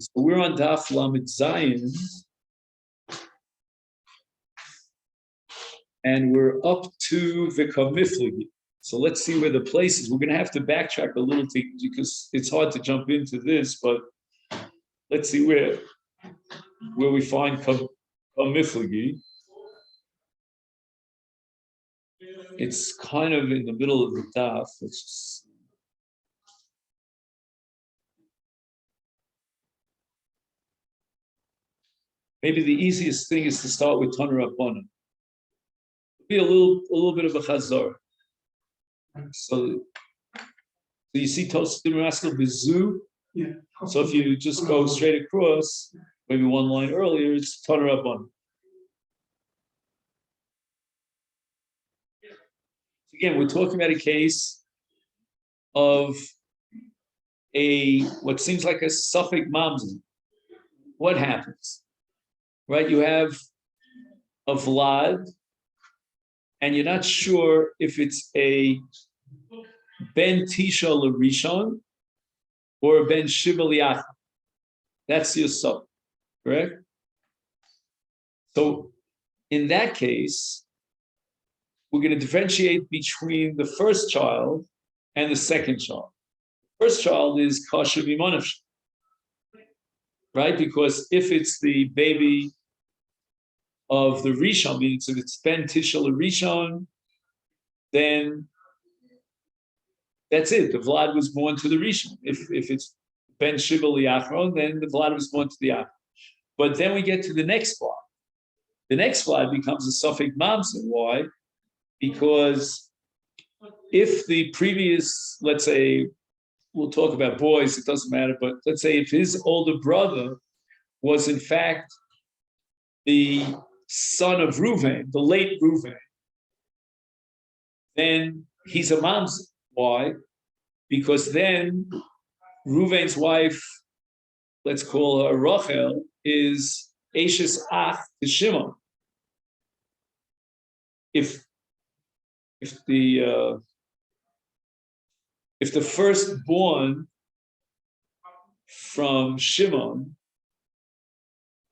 So we're on Daf Lamed Zayin, and we're up to Vikamifligi. So let's see where the place is. We're going to have to backtrack a little because it's hard to jump into this, but let's see where we find Kamifligi. It's kind of in the middle of the daf. Let's just see. Maybe the easiest thing is to start with Tanur Rabbanan. Be a little bit of a chazar. So you see Tosfos Rascal Bizu. Yeah. So if you just go straight across, maybe one line earlier, it's Tanur Rabbanan. Again, we're talking about a case of what seems like a suffix mamzer. What happens? Right? You have a Vlad, and you're not sure if it's a Ben Tisha L'Rishon or a Ben Shiva L'Yachid. That's your suffix, correct? So in that case, we're going to differentiate between the first child and the second child. First child is Kasher V'Monav, right? Because if it's the baby of the Rishon, meaning if it's Ben Tisha L'Rishon, then that's it. The Vlad was born to the Rishon. If it's Ben Shiva L'Yachron, then the Vlad was born to the Yachron. But then we get to the next Vlad. The next Vlad becomes a suffix mamzer. Why? Because if the previous, let's say, we'll talk about boys, it doesn't matter, but let's say if his older brother was in fact the son of Reuven, the late Reuven, then he's a mamzer. Why? Because then Reuven's wife, let's call her Rachel, is Eshes Ach to Shimon. If the firstborn from Shimon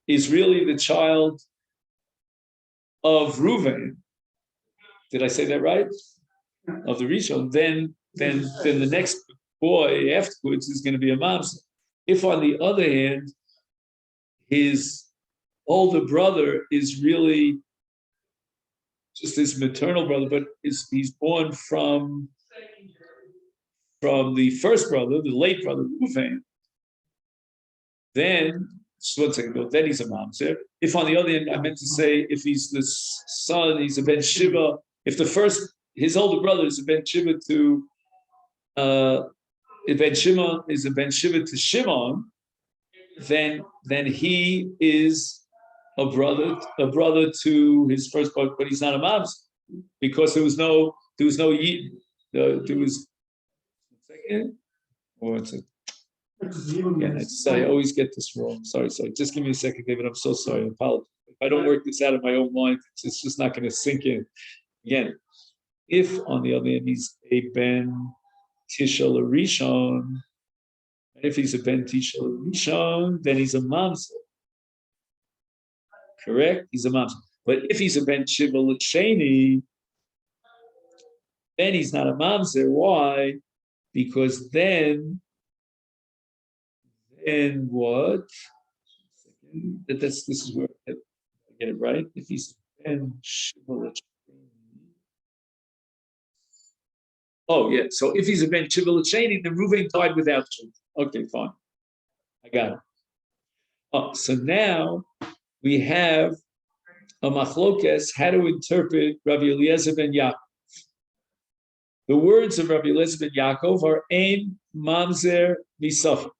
is really the child of Reuven, did I say that right? Of the Rishon, then the next boy afterwards is going to be a mamzer. If on the other hand, his older brother is really just his maternal brother, but he's born from the first brother, the late brother Reuven, then just 1 second ago, then he's a mamzer. If on the other hand, I meant to say if he's the son, he's a Ben Shiva. If his older brother is a Ben Shiva to Ben Shimon is a Ben Shiva to Shimon, then he is a brother to his first brother, but he's not a mamzer because there was no yid. There was second or it's a. Yeah, I always get this wrong. Sorry. Just give me a second, David. I'm so sorry. I apologize. If I don't work this out of my own mind, it's just not going to sink in. Again, if on the other hand he's a Ben Tisha L'Rishon, and if he's a Ben Tisha L'Rishon, then he's a mamzer. Correct? He's a mamzer. But if he's a Ben Shiva L'Sheni, then he's not a mamzer. Why? Because then what? This is where I get it right. If he's Ben Shiva L'Sheni. Oh, yeah. So if he's a Ben Shiva L'Sheni, then Reuven died without children. Okay, fine. I got it. Oh, so now we have a machlokes, how to interpret Rabbi Eliezer ben Yaakov. The words of Rabbi Eliezer ben Yaakov are Ein Mamzer Misafek.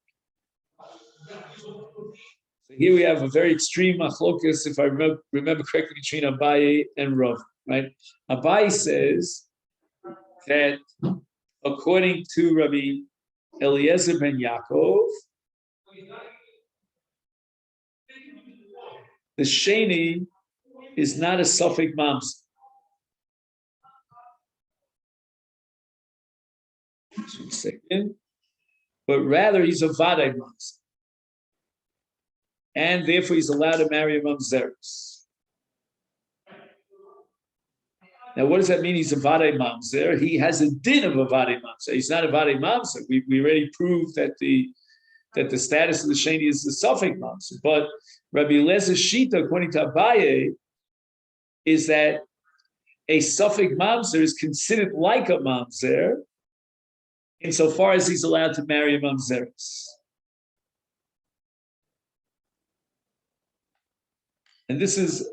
So here we have a very extreme machlokes, if I remember correctly, between Abaye and Rav. Right? Abaye says that according to Rabbi Eliezer ben Yaakov, the Sheni is not a suffix mamzer. Second, but rather he's a vadai mamzer. and therefore he's allowed to marry a mamzeres. Now, what does that mean? He's a vadei mamzer. He has a din of a vadei mamzer. He's not a vadei mamzer. We already proved that the status of the sheni is the suffix mamzer. But Rabbi Eliezer Shita, according to Abaye, is that a suffix mamzer is considered like a mamzer insofar as he's allowed to marry a mamzeres. And this is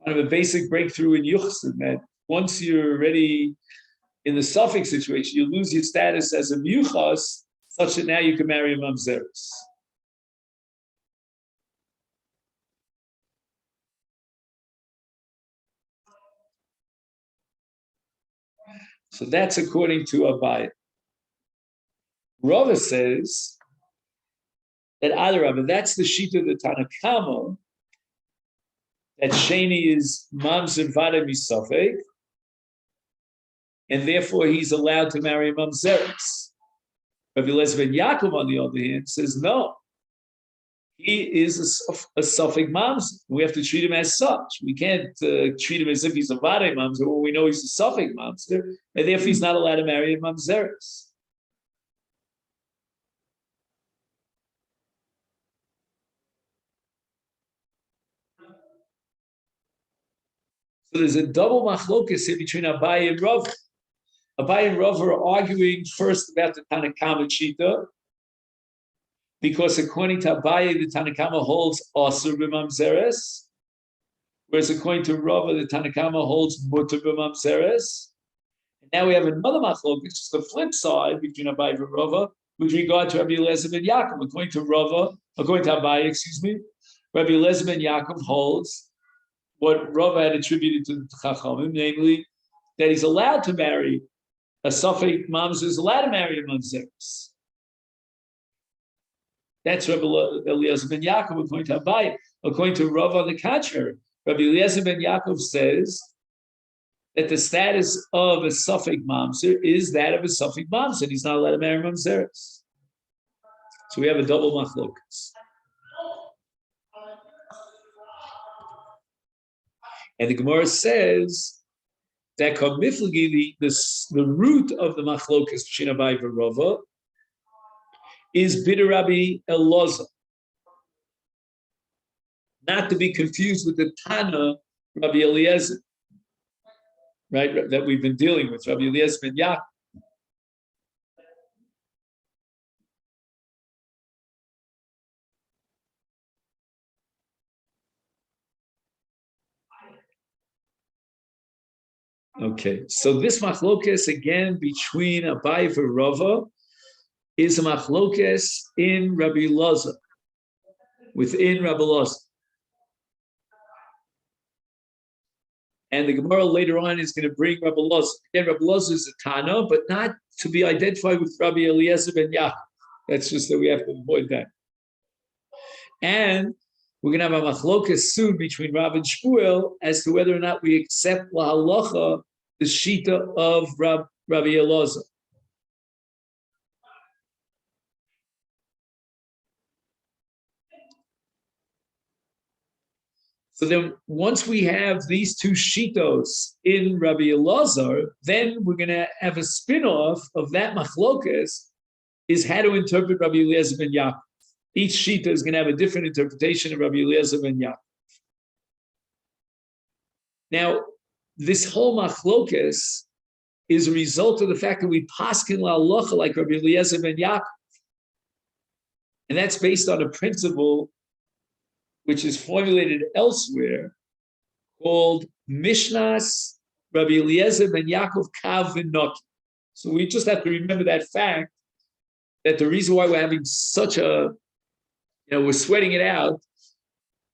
kind of a basic breakthrough in Yuchsin, that once you're already in the suffix situation, you lose your status as a Miyuchas, such that now you can marry a mamzeres. So that's according to Abaye. Rava says that Adarabah, that's the sheet of the Tanakama, that Sheni is mamzer vada misafek, and therefore he's allowed to marry a mamzeres. Rabbi Eliezer ben Yaakov, on the other hand, says no. He is a suffix mamzer. We have to treat him as such. We can't treat him as if he's a vada mamzer when we know he's a suffix mamzer, and therefore he's not allowed to marry a mamzeres. So there's a double machlokas here between Abaye and Rav. Abaye and Rav are arguing first about the Tanakama Shita, because according to Abaye, the Tanakama holds Asur b'mamzeres, whereas according to Rav, the Tanakama holds Mutar b'mamzeres. And now we have another machlokas, just the flip side between Abaye and Rav, with regard to Rabbi Eliezer ben Yaakov. According to Abaye, Rabbi Eliezer ben Yaakov holds what Rava had attributed to Chachamim, namely that he's allowed to marry a suffix mamzer, is allowed to marry a mamzeres. That's Rabbi Eliezer ben Yaakov according to Abaye. According to Rava, on the contrary, Rabbi Eliezer ben Yaakov says that the status of a suffix mamzer is that of a suffix mamzer, and he's not allowed to marry mamzeres. So we have a double machlokas. And the Gemara says that the root of the machlokas between Abaye and Rava is bidder Rabbi Elazar, not to be confused with the Tana Rabbi Eliezer, right? That we've been dealing with, Rabbi Eliezer ben Yaakov. Okay, so this machlokas again between Abaye and Rava is a machlokas in Rabbi Elazar, within Rabbi Elazar. And the Gemara later on is going to bring Rabbi Elazar. Again, Rabbi Elazar is a Tana, but not to be identified with Rabbi Eliezer ben Yaakov. That's just that we have to avoid that. And we're going to have a machlokas soon between Rav and Shmuel as to whether or not we accept la halacha the shita of Rabbi Elazar. So then once we have these two shitos in Rabbi Elazar, then we're going to have a spin-off of that machlokas is how to interpret Rabbi Eliezer ben Yaakov. Each shita is going to have a different interpretation of Rabbi Eliezer ben Yaakov. Now, this whole machlokas is a result of the fact that we paskin la halacha like Rabbi Eliezer ben Yaakov. And that's based on a principle which is formulated elsewhere, called Mishnas Rabbi Eliezer ben Yaakov Kav V'Noki. So we just have to remember that fact, that the reason why we're having such a, we're sweating it out,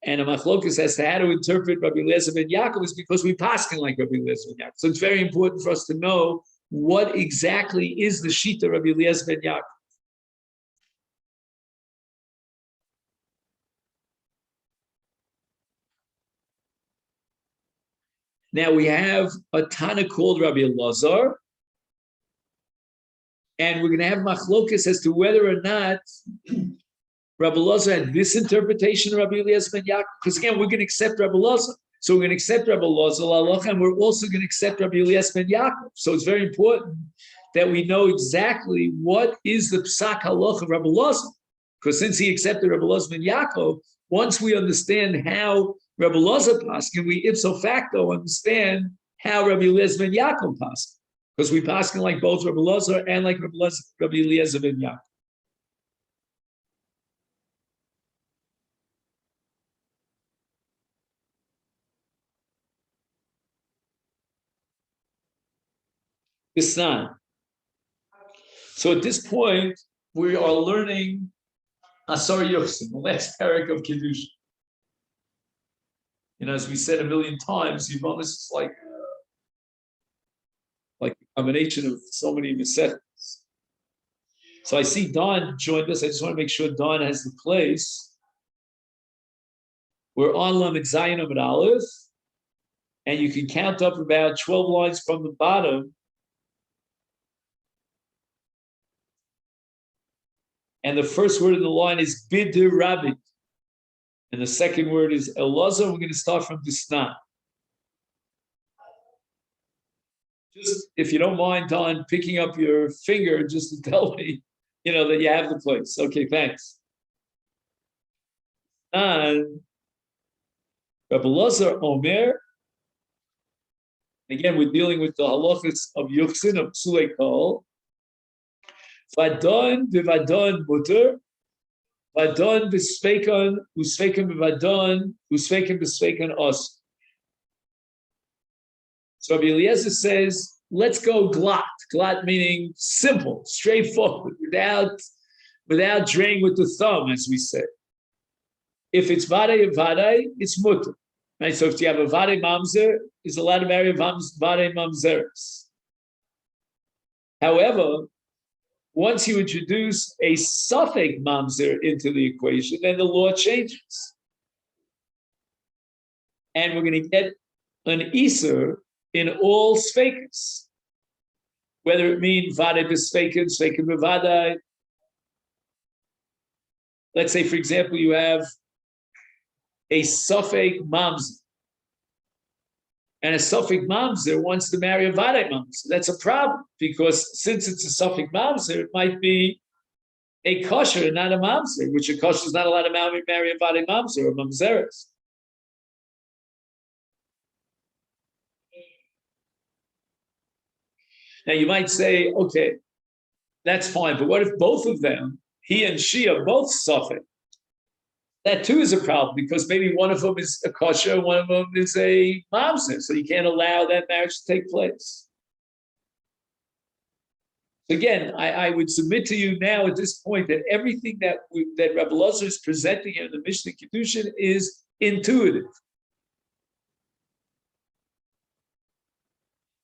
and a machlokas as to how to interpret Rabbi Eliezer ben Yaakov is because we paskin like Rabbi Eliezer ben Yaakov. So it's very important for us to know what exactly is the shita Rabbi Eliezer ben Yaakov. Now we have a Tana called Rabbi Elazar, and we're going to have machlokas as to whether or not Rabbi Elazar had this interpretation of Rabbi Eliezer ben Yaakov, because again, we're going to accept Rabbi Elazar. So we're going to accept Rabbi Elazar, and we're also going to accept Rabbi Eliezer ben Yaakov. So it's very important that we know exactly what is the psak halach of Rabbi Elazar, because since he accepted Rabbi Eliezer ben Yaakov, once we understand how Rabbi Elazar paskin, we ipso facto understand how Rabbi Eliezer ben Yaakov paskin, because we paskin like both Rabbi Elazar and like Rabbi Eliezer ben Yaakov. Isnan. So at this point, we are learning Asar Yochsin, the last parak of Kiddush. As we said a million times, Yevamot is like a combination of so many Masechets. So I see Don joined us. I just want to make sure Don has the place. We're on Lamed Zayin Amud Aleph, and you can count up about 12 lines from the bottom. And the first word in the line is Bidir Rabbi. And the second word is Elazar. We're going to start from Disna. Just, if you don't mind, Don, picking up your finger just to tell me, that you have the place. Okay, thanks. And Rabbi Elazar Omer. Again, we're dealing with the halachas of Yuchsin, of Psulei Kol. Vadon b'vadon muter. Vadon b'sveikan, usveikan b'vadon, usveikan b'sveikan os. So Rabbi Eliezer says, let's go glatt. Glatt meaning simple, straightforward, without draying with the thumb, as we say. If it's vadei, it's mutter. Right? So if you have a vadei mamzer, he's allowed to marry a vadei mamzeres. However, once you introduce a suffix mamzer into the equation, then the law changes. And we're going to get an iser in all sfeikas, whether it means vadei b'sfeikin, sfeikin b'vadai. Let's say, for example, you have a suffix mamzer, and a suffix mamzer wants to marry a vadei mamzer. That's a problem, because since it's a suffix mamzer, it might be a kosher and not a mamzer, which a kosher is not allowed to marry a vadei mamzer or mamzeres. Now you might say, okay, that's fine, but what if both of them, he and she, are both suffix? That too is a problem, because maybe one of them is a kosher, one of them is a mamzer, so you can't allow that marriage to take place. Again, I would submit to you now at this point that everything that Rabbi Elazar is presenting here in the Mishnah Kiddushin is intuitive.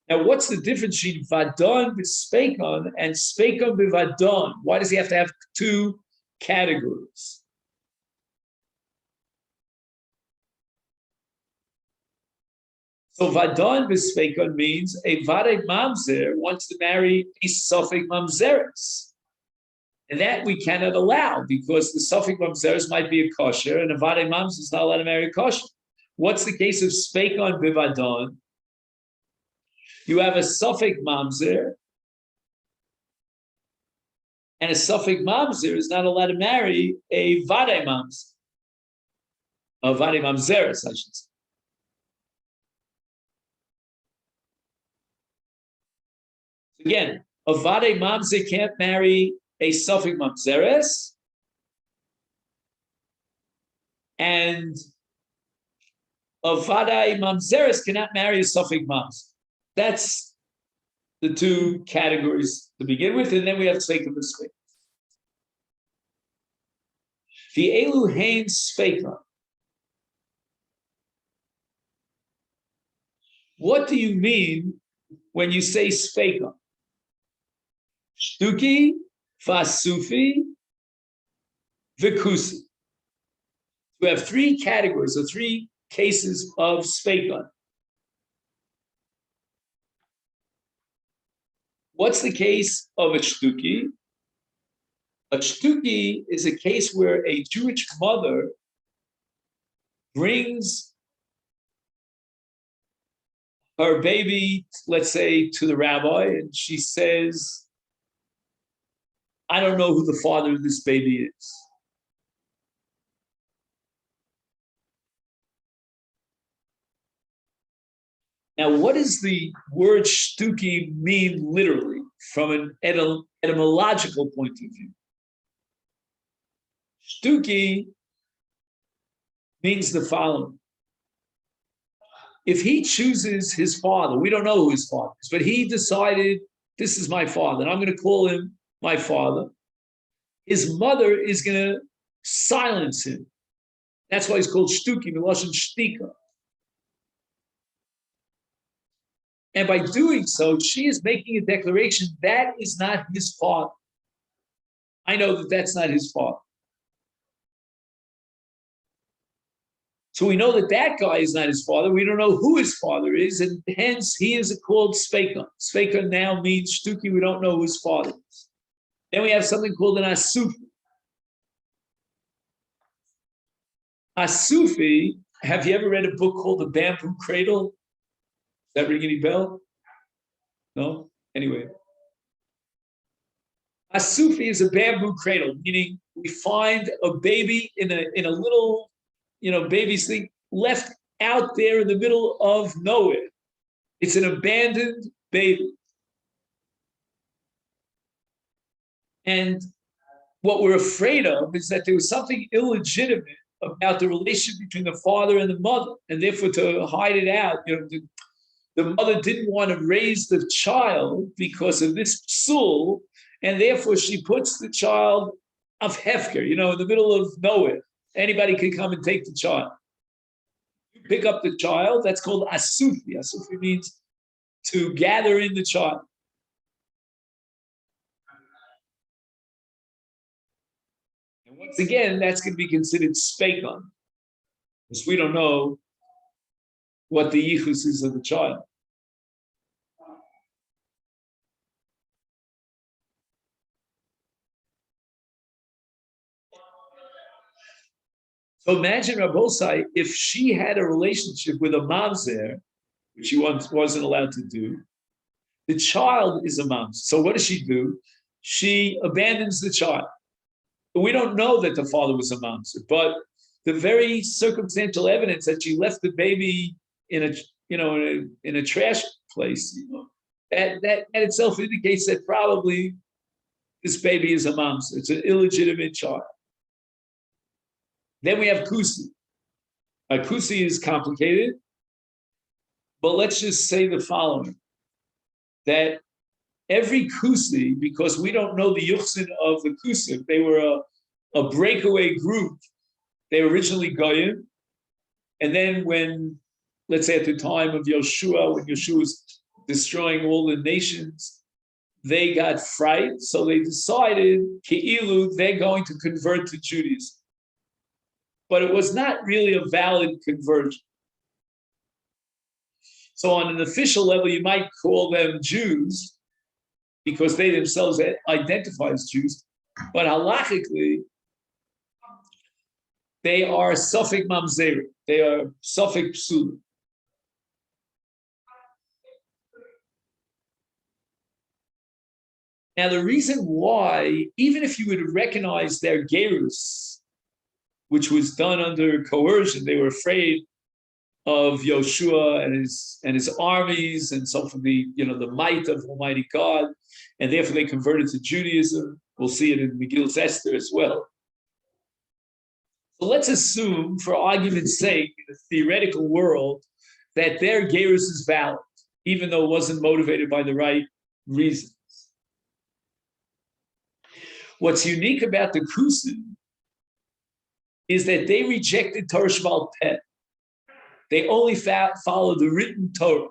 Now, what's the difference between vadon b'spekon and spekon b'vadon? Why does he have to have two categories? So vadon b'spekon means a vadei mamzer wants to marry a suffix mamzeres. And that we cannot allow, because the suffix mamzeres might be a kosher, and a vadei mamzer is not allowed to marry a kosher. What's the case of spekon b'vadon? You have a suffix mamzer, and a suffix mamzer is not allowed to marry a vadei mamzer, a vadei mamzeres, I should say. Again, a vadei mamzer can't marry a suffix mamzeres, and a vadei mamzeres cannot marry a suffix mamzer. That's the two categories to begin with, and then we have tzveika v'sveika. The elu hein tzveika. What do you mean when you say tzveika? Shtuki, fasufi, v'kusi. We have three categories, or three cases of tzveika. What's the case of a shtuki? A shtuki is a case where a Jewish mother brings her baby, let's say, to the rabbi, and she says, I don't know who the father of this baby is. Now, what does the word shtuki mean literally from an etymological point of view? Shtuki means the following. If he chooses his father, we don't know who his father is, but he decided, this is my father, and I'm going to call him my father. His mother is going to silence him. That's why he's called shtuki, miloshen shtika. And by doing so, she is making a declaration that is not his father. I know that that's not his father. So we know that that guy is not his father. We don't know who his father is, and hence he is called Speika. Speika now means shtuki. We don't know who his father is. Then we have something called an asufi. Asufi, have you ever read a book called The Bamboo Cradle? Does that ring any bell? No? Anyway. Asufi is a bamboo cradle, meaning we find a baby in a little, baby's thing left out there in the middle of nowhere. It's an abandoned baby. And what we're afraid of is that there was something illegitimate about the relationship between the father and the mother, and therefore to hide it out, the mother didn't want to raise the child because of this psul, and therefore she puts the child of hefker, in the middle of nowhere. Anybody can come and take the child. You pick up the child, that's called asufi. Asufi means to gather in the child. And once again, that's going to be considered speikon, because we don't know what the yichus is of the child. So imagine Rabbosai, if she had a relationship with a mamzer, which she once wasn't allowed to do, the child is a mamzer. So what does she do? She abandons the child. We don't know that the father was a mamzer, but the very circumstantial evidence that she left the baby in a trash place, that itself indicates that probably this baby is a mamzer. It's an illegitimate child. Then we have kusi. Kusi is complicated, but let's just say the following, that every kusi, because we don't know the yuchsin of the kusim, they were a breakaway group. They were originally goyim, and then when, let's say at the time of Yeshua, when Yeshua was destroying all the nations, they got fright, so they decided, Ke'ilu, they're going to convert to Judaism. But it was not really a valid conversion. So on an official level, you might call them Jews because they themselves identify as Jews, but halachically, they are Sofik Mamzer, they are Sofik Psul. Now, the reason why, even if you would recognize their gerus, which was done under coercion, they were afraid of Yoshua and his armies, and so from the might of Almighty God, and therefore they converted to Judaism. We'll see it in Megillus Esther as well. So let's assume, for argument's sake, in a theoretical world, that their gerus is valid, even though it wasn't motivated by the right reasons. What's unique about the Kusim is that they rejected Torah Sheba'al Peh. They only followed the written Torah.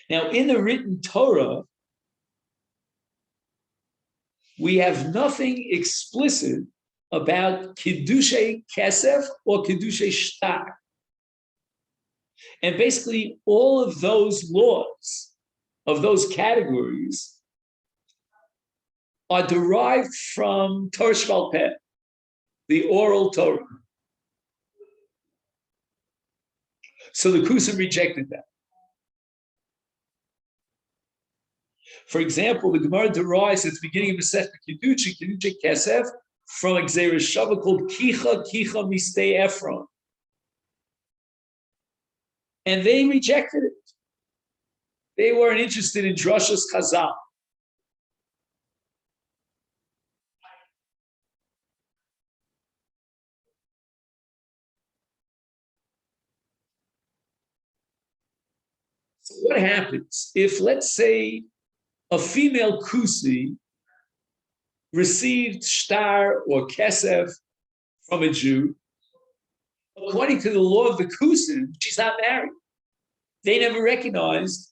Now, in the written Torah, we have nothing explicit about Kiddushay Kesef or Kiddushay Shtar. And basically, all of those laws, of those categories, are derived from Torah Sheba'al Peh, the oral Torah. So the Kusim rejected that. For example, the Gemara derives at the beginning of Masechet Kiddushin Kesef, from a Gzeira Shava called Kicha Mistei Ephron. And they rejected it. They weren't interested in Drashas Chazal. So what happens if, let's say, a female Kusi received shtar or kesef from a Jew? According to the law of the Kusim, she's not married. They never recognized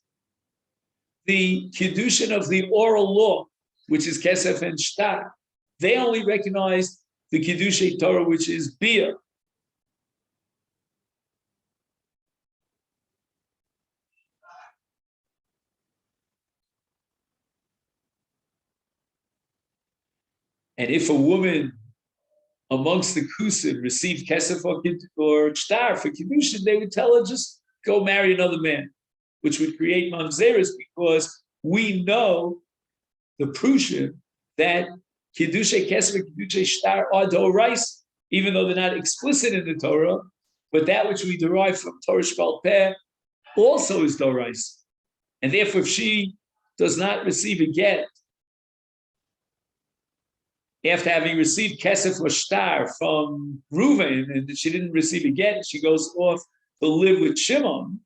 the Kiddushin of the oral law, which is kesef and shtar. They only recognized the Kiddushay Torah, which is bia. And if a woman amongst the Kusim received kesef or shtar for Kiddushin, they would tell her, just go marry another man, which would create mamzeres, because we know the Prushim that Kiddushay kesef and Kiddushay shtar are dorais, even though they're not explicit in the Torah, but that which we derive from Torah Sheba'al Peh also is dorais. And therefore, if she does not receive a get, after having received kesef or shtar from Reuven, and she didn't receive a get, she goes off to live with Shimon,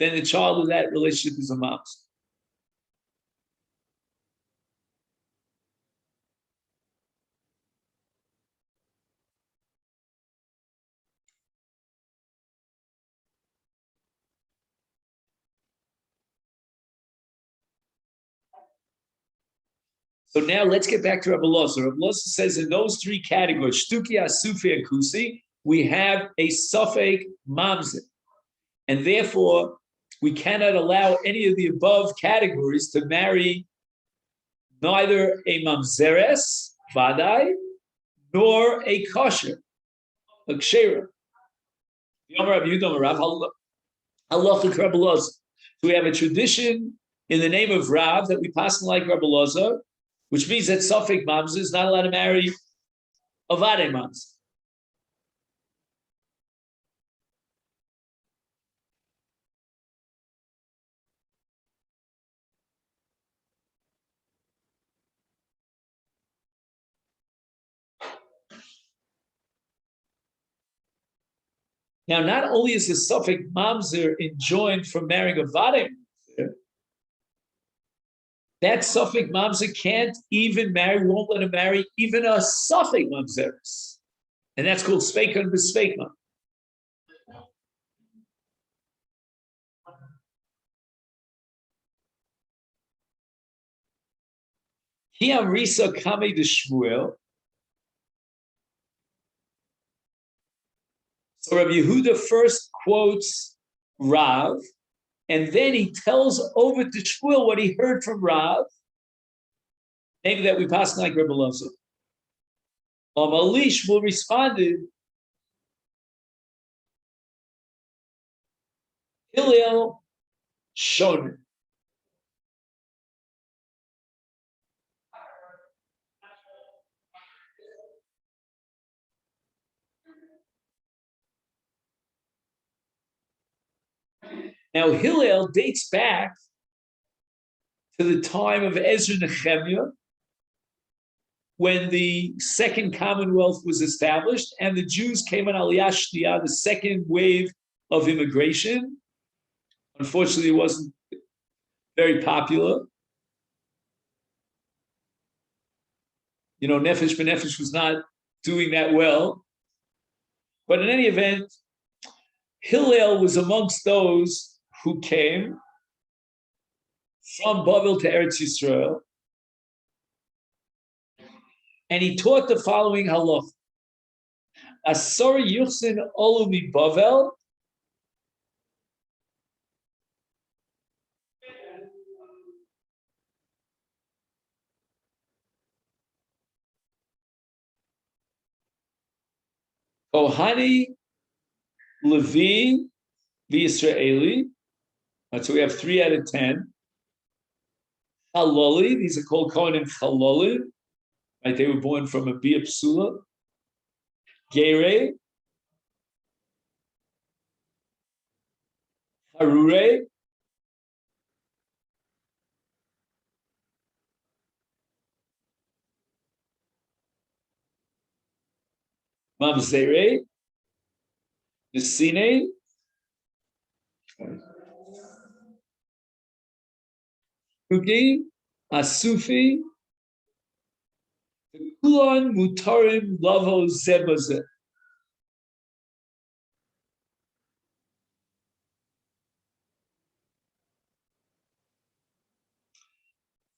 then the child of that relationship is a mouse. So now let's get back to Rabbi Loza. Rabbi Loza says in those three categories, Shtuki, Asufi, and Kusi, we have a Safek Mamzer. And therefore, we cannot allow any of the above categories to marry neither a Mamzeres, Vadai, nor a Kosher, a Kshera. So we have a tradition in the name of Rav that we pass like Rabbi Loza, which means that Safek Mamzer is not allowed to marry a Vadai Mamzer. Now, not only is the Safek Mamzer enjoined from marrying a Vadai Mamzer, that Safek Mamzer can't even marry, won't let him marry even a Safek Mamzeres. And that's called Sveika and Besveika. Hiam Risa Kame de Shmuel. So Rabbi Yehuda first quotes Rav, and then he tells over to Shmuel what he heard from Rav, maybe that we pass like Rabbi Loza. Ali Shmuel responded, Hillel Shoner. Now, Hillel dates back to the time of Ezra Nehemiah, when the Second Commonwealth was established and the Jews came on Aliyah Shtiyah, the second wave of immigration. Unfortunately, it wasn't very popular. You know, Nefesh B'Nefesh was not doing that well. But in any event, Hillel was amongst those who came from Bavel to Eretz Yisrael, and he taught the following halach: Asor Yuchsin Olu Mi Bavel. Kohani, Levi, the Israeli. Right, so we have 3 out of 10. Chaloli, these are called Kohanim Chaloli. Right, they were born from a Bia Psula. Gere, Harure, Mamzere, Nesine, Ugi, Asufi, Kulon, Mutarim, Lavo, Zebazet.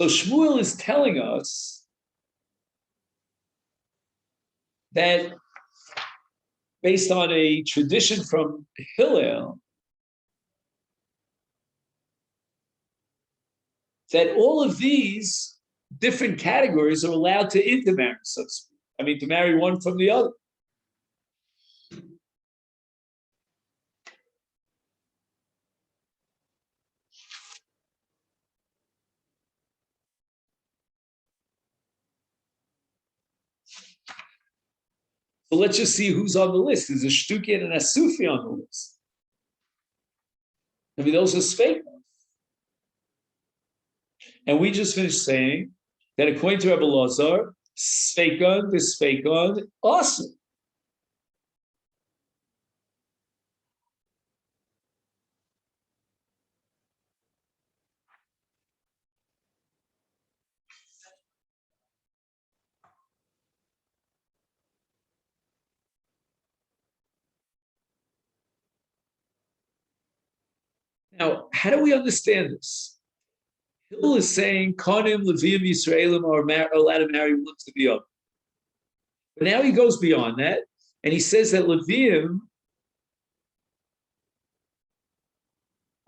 So Shmuel is telling us that based on a tradition from Hillel, that all of these different categories are allowed to intermarry, so to speak. I mean, to marry one from the other. So let's just see who's on the list. There's a Shtuki and a Sufi on the list. I mean, those are Sfeikon. And we just finished saying that according to Rebbe Lazar, Sfeikon, the Sfeikon, awesome. Now, how do we understand this? Hillel is saying, Kohanim, Leviim, Yisraelim are allowed to marry one to the other. But now he goes beyond that, and he says that Leviim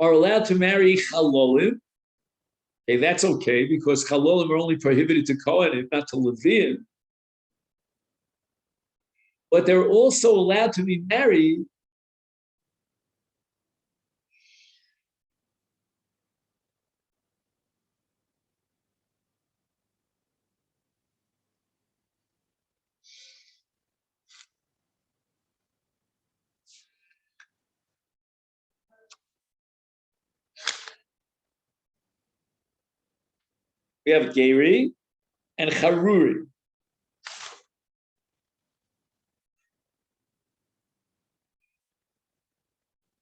are allowed to marry Chalolim. Okay, that's okay, because Chalolim are only prohibited to Kohanim, not to Leviim. But they're also allowed to be married we have Geri and Haruri.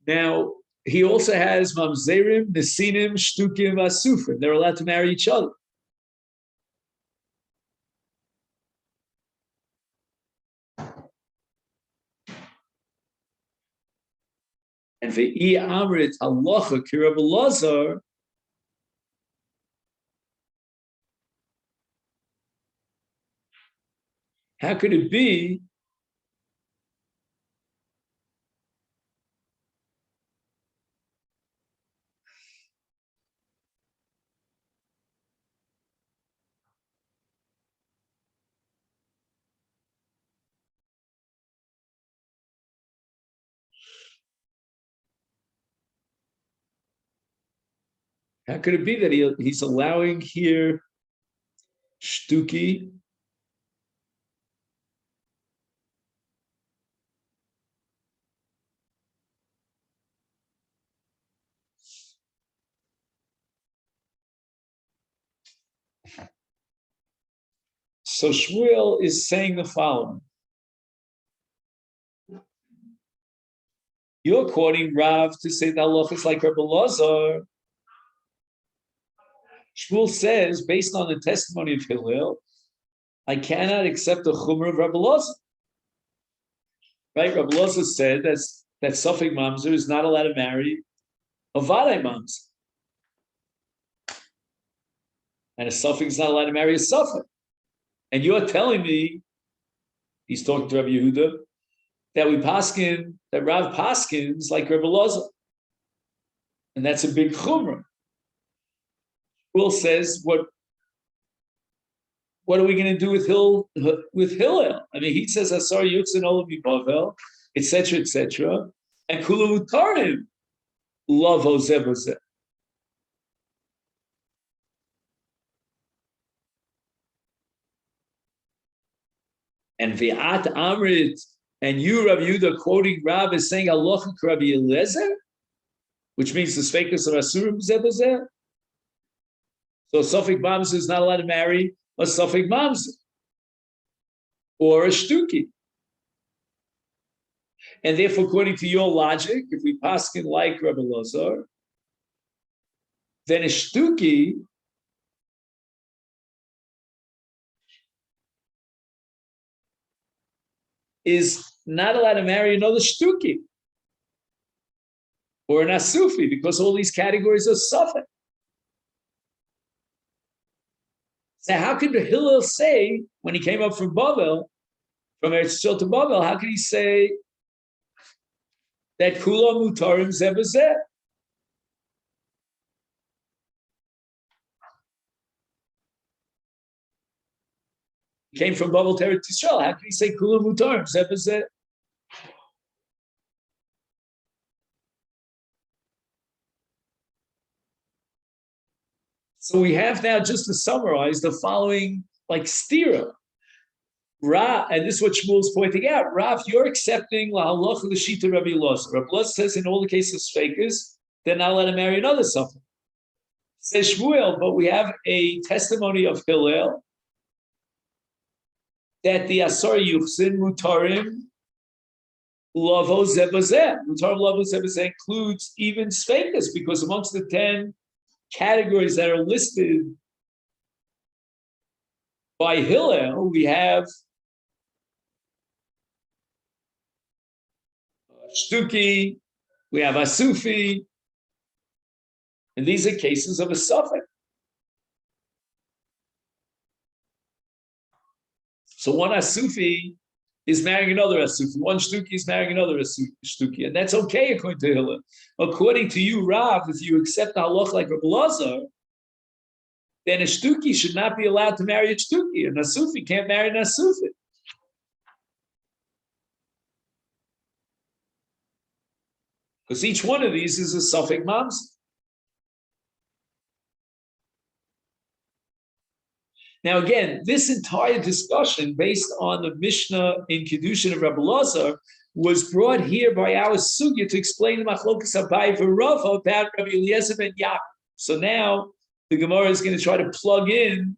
Now, he also has Mamzerim, Nesinim, Shtukim, Asufrim. They're allowed to marry each other. And Ve'i Amrit Halacha Kirab Lazar, how could it be that he's allowing here Shtuki So Shmuel is saying the following. You're quoting Rav to say that halacha is like Rebbe Lazar. Shmuel says, based on the testimony of Hillel, I cannot accept the chumrah of Rebbe Lazar. Right? Rebbe Lazar said that Suffolk Mamzer is not allowed to marry a Vadai Mamzer. And a Suffolk is not allowed to marry a Suffolk. And you're telling me, he's talking to Rabbi Yehuda, that we paskin, that Rav paskins like Rebbe Lazar. And that's a big chumrah. Shmuel says what what are we going to do with Hillel? I mean, he says Asar Yutzin Olam Yibavel, etc., etc., and Kula Mutarim Love Ozeh. And Vi'at Amrit, and you, Rabbi Yehuda, quoting Rav, is saying Alocha Rabbi Eliezer, which means the Sveikus of Asurim Zebazeh. So a Suffolk Mamzer is not allowed to marry a Suffolk Mamzer or a Shtuki. And therefore, according to your logic, if we paskin like Rabbi Lazar, then a Shtuki is not allowed to marry another Shtuki or an Asufi, because all these categories are Suffolk. So how could Hillel say, when he came up from Babel, from Eretz Yisrael to Babel, how could he say that Kula Mutarim Zebazeh? He came from Babel to Eretz Yisrael. How could he say Kula Mutarim Zebazeh? So we have now, just to summarize, the following like stira. Ra, and this is what Shmuel is pointing out. Rav, you're accepting la halacha l'shita Rabbi Elazar. Rabbi Elazar says in all the cases of fakers, they're not allowed to marry another something. Says Shmuel, but we have a testimony of Hillel that the Asar Yuchsin Mutarim Lavo Zebazeh. Mutarim Lavo Zebazeh includes even fakers, because amongst the 10 categories that are listed by Hillel, we have Shtuki, we have Asufi, and these are cases of a suffix. So one Asufi is marrying another Asufi, one Shtuki is marrying another Shtuki, and that's okay according to Hillel. According to you, Rav, if you accept the halach like Rabbi Lazar, then a Shtuki should not be allowed to marry a Shtuki, and a Asufi can't marry an Asufi. Because each one of these is a suffix mamzer. Now, again, this entire discussion based on the Mishnah in Kedushin of Rabbi Lazar was brought here by our sugya to explain the Machlokas Abai v'Rava about Rabbi Eliezer ben Yaakov. So now the Gemara is going to try to plug in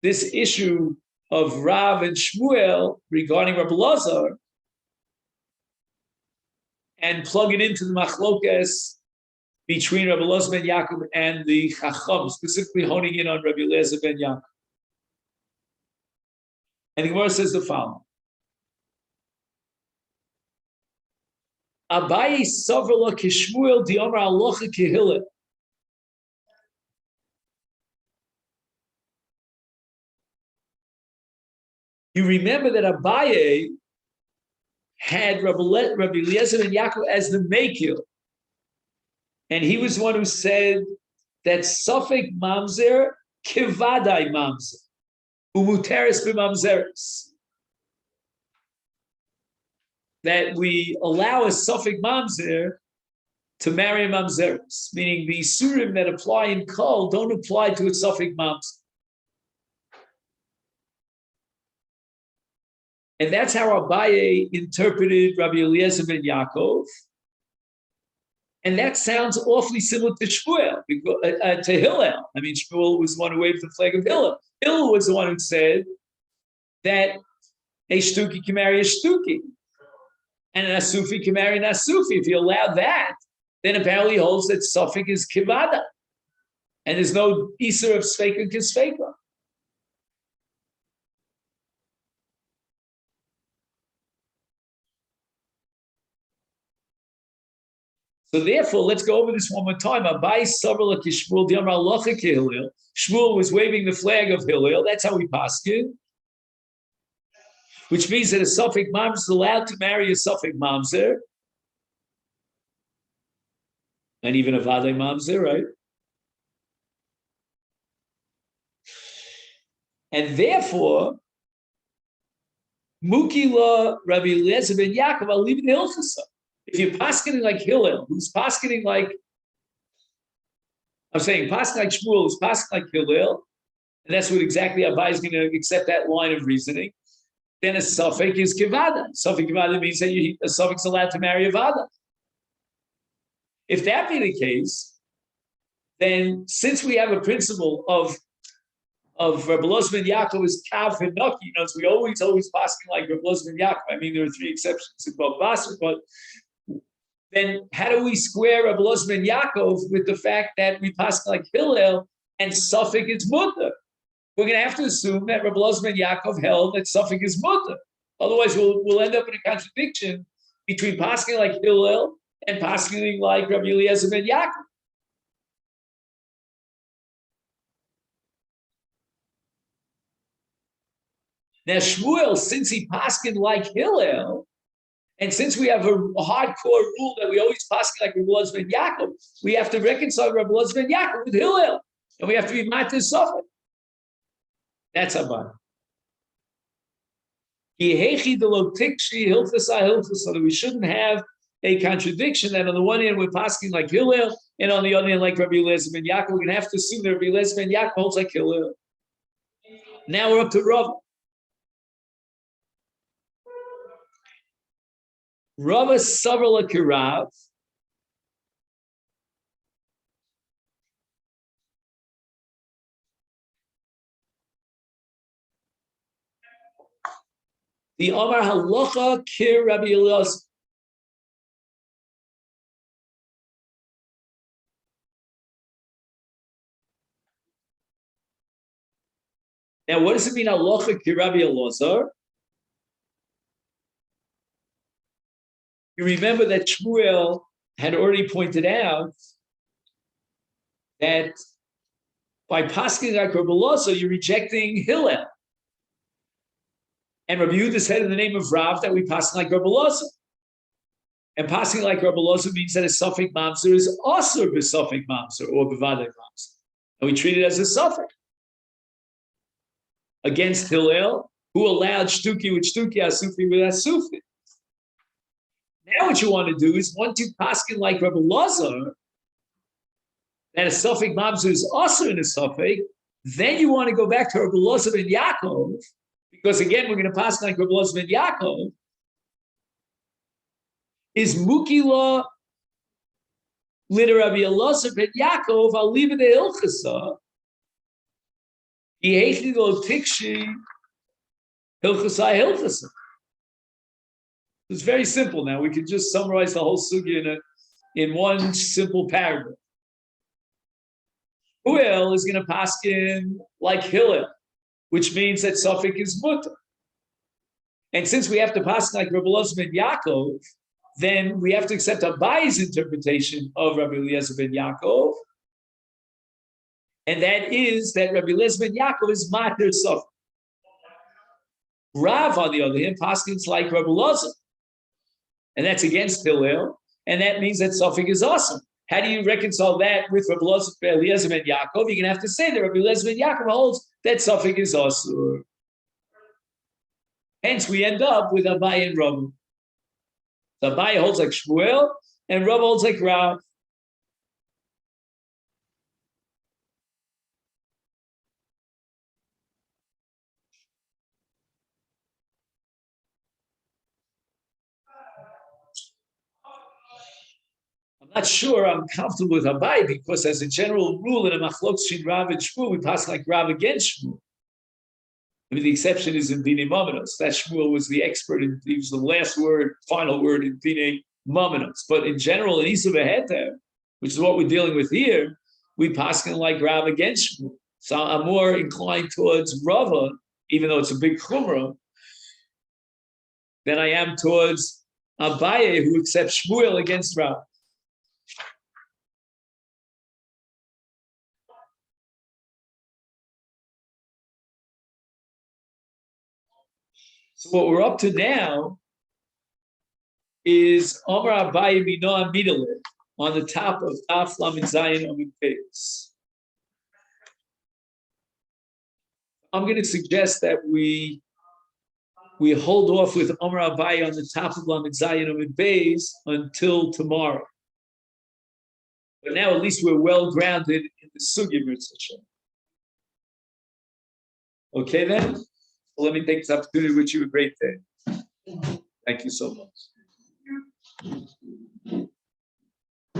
this issue of Rav and Shmuel regarding Rabbi Lazar and plug it into the Machlokas between Rabbi Eliezer ben Yaakov and the Chacham, specifically honing in on Rabbi Eliezer ben Yaakov. And the Gemara says the following. Abaye savrla kishmuel diamar alocha kehilel. You remember that Abaye had Rabbi Eliezer and Yaakov as the Mekil. And he was the one who said that Suffolk Mamzer kivadai Mamzer. Umuteris b'mamzeris, that we allow a Suffolk mamzer to marry a mamzeris, meaning the surim that apply in kol don't apply to a Suffolk mamzer. And that's how Abaye interpreted Rabbi Eliezer ben Yaakov. And that sounds awfully similar to Shmuel, to Hillel. I mean, Shmuel was the one who waved the flag of Hillel. Hillel was the one who said that a Shtuki can marry a Shtuki, and an Asufi can marry an Asufi. If you allow that, then apparently he holds that Suffolk is Kivada, and there's no Isser of Sveika Kisveika. So therefore, let's go over this one more time. Shmuel was waving the flag of Hillel. That's how we paskin. Which means that a Suffolk mamzer is allowed to marry a Suffolk mamzer, and even a Vadei mamzer, right? And therefore, Mukila Rabbi Eliezer ben Yaakov, I'll leave it Hilchasa. If you're paskening like Hillel, who's paskening like, I'm saying paskening like Shmuel, who's paskening like Hillel, and that's what exactly Abai is going to accept that line of reasoning, then a suffix is kivada. Suffix kivada means that a suffix is allowed to marry a vada. If that be the case, then since we have a principle of Rabbi Eliezer ben Yaakov is kav hinaki, we always pasking like Rabbi Eliezer ben Yaakov. I mean, there are 3 exceptions in Bab Basra, but then how do we square Rabbi Eliezer ben Yaakov with the fact that we pass like Hillel and suffix is mutter? We're going to have to assume that Rabbi Eliezer ben Yaakov held that suffix is mutter. Otherwise, we'll end up in a contradiction between passing like Hillel and passing like Rabbi Eliezer ben Yaakov. Now, Shmuel, since he paskin like Hillel, and since we have a hardcore rule that we always paskin like Rabbi Eliezer ben Yaakov, we have to reconcile Rabbi Eliezer ben Yaakov with Hillel, and we have to be matir suffix. That's Abba. So that we shouldn't have a contradiction that on the one hand we're paskin like Hillel, and on the other hand like Rabbi Eliezer ben Yaakov. We're going to have to assume that Rabbi Eliezer ben Yaakov holds like Hillel. Now we're up to Rav. Rava Savala Kirav. The Omar Halacha Kir Rabbi Eliezer. Now, what does it mean, Halacha Kir Rabbi Eliezer? You remember that Shmuel had already pointed out that by pasking like Rabbi Eliezer, you're rejecting Hillel. And Rabbi Yehuda said in the name of Rav that we pass like Rabbi Eliezer. And passing like Rabbi Eliezer means that a suffix mamzer is also a suffix mamzer or bevadei mamzer. And we treat it as a suffix. Against Hillel, who allowed shtuki with shtuki, asufi with asufi. Now what you want to do is, once you paskin like Rabbi Eliezer, that a suffix mamzer is also in a suffix, then you want to go back to Rabbi Eliezer ben Yaakov, because again, we're going to pass like Rabbi Eliezer ben Yaakov, is mukila liter Rabbi Eliezer ben Yaakov, I'll leave it to Hilchasa, Yehechi lo tikshi Hilchasa Hilchasa. It's very simple now. We can just summarize the whole sugya in one simple paragraph. Shmuel is going to paskin like Hillel, which means that suffix is mutter. And since we have to paskin like Rabbi Eliezer ben Yaakov, then we have to accept Abai's interpretation of Rabbi Eliezer ben Yaakov, and that is that Rabbi Eliezer ben Yaakov is matir suffix. Rav, on the other hand, paskins like Rabbi Eliezer, and that's against Hillel, and that means that suffix is awesome. How do you reconcile that with Rabbi Eliezer ben Yaakov? You're going to have to say that Rabbi Eliezer ben Yaakov holds that suffix is awesome. Hence, we end up with Abai and Rav. So Abai holds like Shmuel, and Rav holds like Rav. I'm not sure I'm comfortable with Abai, because as a general rule in a machlok between Rav and Shmuel, we pass like Rav against Shmuel. I mean, the exception is in Dinei Mamanos. That Shmuel was the expert, and he was the last word, final word in Dinei Mamanos. But in general, in Isa V'Heter, which is what we're dealing with here, we pass like Rav against Shmuel. So I'm more inclined towards Rava, even though it's a big chumrah, than I am towards Abaye, who accepts Shmuel against Rav. So what we're up to now is Omar Abaye Minoa Midale on the top of Daf Lamed Zayin Amud Beis. I'm going to suggest that we hold off with Omer Abaye on the top of Lamed Zayin Amid Beis until tomorrow. But now at least we're well grounded in the Sugya Mitzvah. Okay then? Well, let me take this opportunity to wish you a great day. Thank you so much.